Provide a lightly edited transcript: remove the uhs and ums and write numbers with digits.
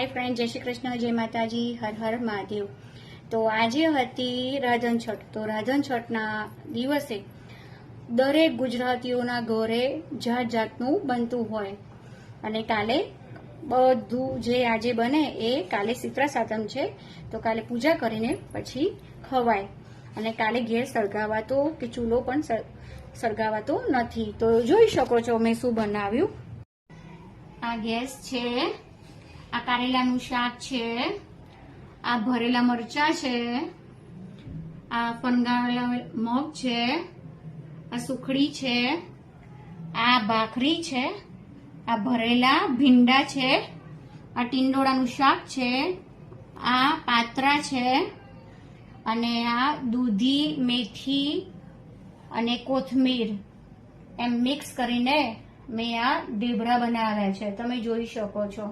હાય friend, જય શ્રી કૃષ્ણ, જય માતાજી, હર હર મહાદેવ। તો આજે હતી રાધન છઠ। તો રાધન છઠના દિવસે દરેક ગુજરાતીઓના ઘરે જાત જાતનું બનતું હોય અને કાલે બધું જે આજે બને એ કાલે શીતળા સાતમ છે, તો કાલે પૂજા કરીને પછી ખવાય। અને કાલે ગેસ સળગાવાતો કે ચૂલો પણ સળગાવાતો નથી। તો જોઈ શકો છો મેં શું બનાવ્યું। આ ગેસ છે, આ કારેલાનું શાક છે, આ ભરેલા મરચા છે, આ ફણગાવેલા મગ છે, આ સુખડી છે, આ ભાખરી છે, આ ભરેલા ભીંડા છે, આ ટીંડોળાનું શાક છે, આ પાત્રા છે અને આ દૂધી, મેથી અને કોથમીર એમ મિક્સ કરીને મેં આ ઢેબરા બનાવ્યા છે, તમે જોઈ શકો છો।